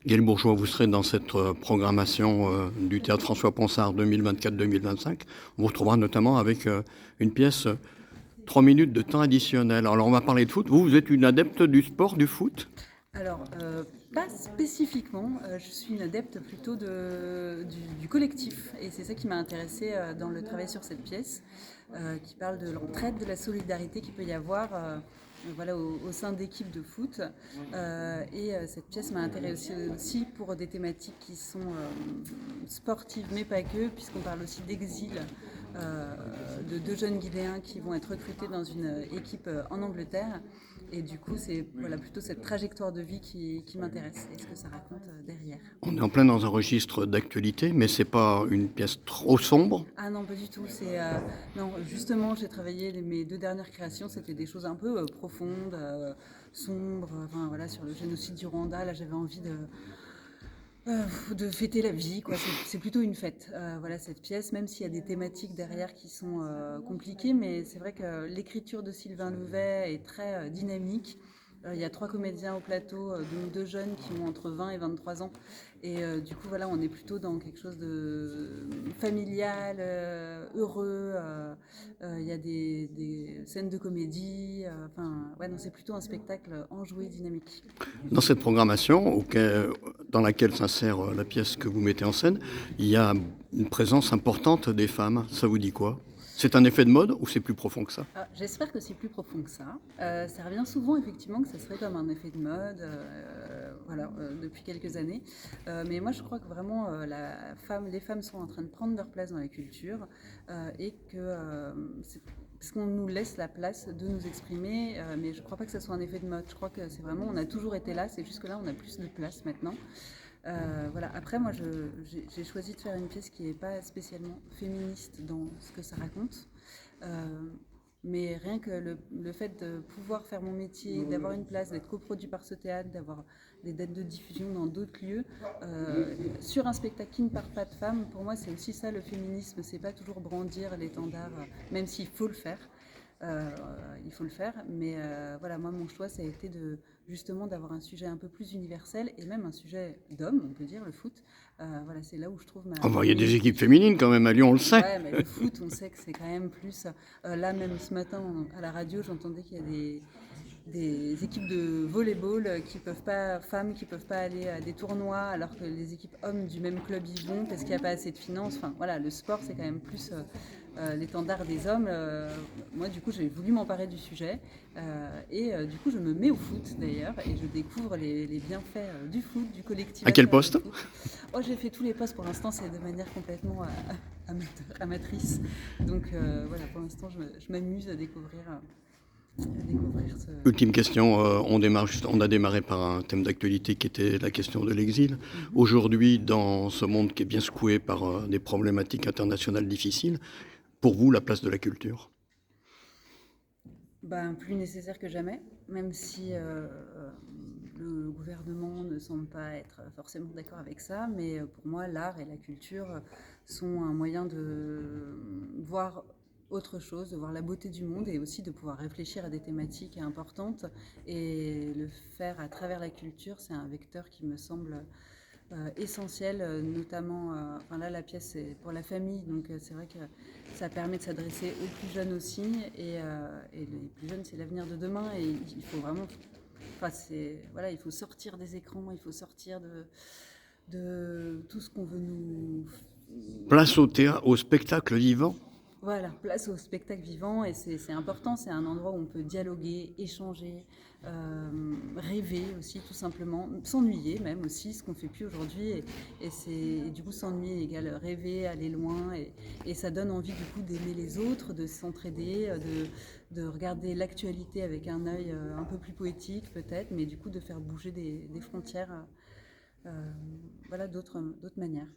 Gaël Bourgeois, vous serez dans cette programmation du Théâtre François Ponsard 2024-2025. On vous retrouvera notamment avec une pièce 3 minutes de temps additionnel. Alors on va parler de foot. Vous êtes une adepte du sport, du foot? Alors, pas spécifiquement, je suis une adepte plutôt du collectif et c'est ça qui m'a intéressée dans le travail sur cette pièce, qui parle de l'entraide, de la solidarité qu'il peut y avoir voilà, au sein d'équipes de foot. Cette pièce m'a intéressée aussi pour des thématiques qui sont sportives, mais pas que, puisqu'on parle aussi d'exil de deux jeunes Guinéens qui vont être recrutés dans une équipe en Angleterre. Et du coup, c'est voilà, plutôt cette trajectoire de vie qui m'intéresse et ce que ça raconte derrière. On est en plein dans un registre d'actualité, mais c'est pas une pièce trop sombre. Ah non, pas du tout. Non, justement, j'ai travaillé mes deux dernières créations, c'était des choses un peu profondes, sombres, enfin voilà, sur le génocide du Rwanda. Là, j'avais envie de fêter la vie, quoi. C'est plutôt une fête, voilà, cette pièce, même s'il y a des thématiques derrière qui sont compliquées, mais c'est vrai que l'écriture de Sylvain Louvet est très dynamique. Il y a 3 comédiens au plateau, dont 2 jeunes qui ont entre 20 et 23 ans. Et du coup, voilà, on est plutôt dans quelque chose de familial, heureux. Il y a des scènes de comédie. Enfin, ouais, non, c'est plutôt un spectacle enjoué, dynamique. Dans cette programmation, dans laquelle s'insère la pièce que vous mettez en scène, il y a une présence importante des femmes. Ça vous dit quoi? C'est un effet de mode ou c'est plus profond que ça? Ah, j'espère que c'est plus profond que ça. Ça revient souvent effectivement que ça serait comme un effet de mode, voilà, depuis quelques années. Mais moi je crois que vraiment les femmes sont en train de prendre leur place dans la culture et que parce qu'on nous laisse la place de nous exprimer, mais je ne crois pas que ça soit un effet de mode. Je crois que c'est vraiment, on a toujours été là, c'est juste que là on a plus de place maintenant. Voilà. Après, moi, j'ai choisi de faire une pièce qui n'est pas spécialement féministe dans ce que ça raconte. Euh, mais rien que le fait de pouvoir faire mon métier, d'avoir une place, d'être coproduit par ce théâtre, d'avoir des dates de diffusion dans d'autres lieux, sur un spectacle qui ne parle pas de femmes, pour moi, c'est aussi ça le féminisme. C'est pas toujours brandir l'étendard, même s'il faut le faire. Euh, il faut le faire, mais voilà, moi mon choix ça a été justement d'avoir un sujet un peu plus universel et même un sujet d'homme, on peut dire, le foot. Voilà, c'est là où je trouve Oh, bah, il y a des équipes féminité. féminines quand même à Lyon, on le sait. Ouais, mais le foot, on sait que c'est quand même plus. Là, même ce matin, à la radio, j'entendais qu'il y a des équipes de volleyball femmes qui peuvent pas aller à des tournois, alors que les équipes hommes du même club y vont parce qu'il n'y a pas assez de finances. Enfin, voilà, le sport, c'est quand même plus l'étendard des hommes. Moi, du coup, j'ai voulu m'emparer du sujet. Du coup, je me mets au foot, d'ailleurs, et je découvre les bienfaits du foot, du À quel collectivateur de poste? foot. Oh, j'ai fait tous les postes pour l'instant, c'est de manière complètement amatrice. Donc voilà, pour l'instant, je m'amuse à découvrir ce. Ultime question, on a démarré par un thème d'actualité qui était la question de l'exil. Aujourd'hui, dans ce monde qui est bien secoué par des problématiques internationales difficiles, pour vous, la place de la culture? Ben, plus nécessaire que jamais, même si le gouvernement ne semble pas être forcément d'accord avec ça, mais pour moi, l'art et la culture sont un moyen de voir autre chose, de voir la beauté du monde et aussi de pouvoir réfléchir à des thématiques importantes. Et le faire à travers la culture, c'est un vecteur qui me semble essentiel, notamment, enfin là la pièce c'est pour la famille, donc c'est vrai que ça permet de s'adresser aux plus jeunes aussi, et les plus jeunes c'est l'avenir de demain, et il faut vraiment, enfin voilà, il faut sortir des écrans, il faut sortir de tout ce qu'on veut nous. Place au théâtre, au spectacle vivant? Voilà, place au spectacle vivant, et c'est important, c'est un endroit où on peut dialoguer, échanger, rêver aussi tout simplement, s'ennuyer même aussi, ce qu'on ne fait plus aujourd'hui, et du coup s'ennuyer égale rêver, aller loin, et ça donne envie du coup d'aimer les autres, de s'entraider, de regarder l'actualité avec un œil un peu plus poétique peut-être, mais du coup de faire bouger des frontières, voilà, d'autres manières.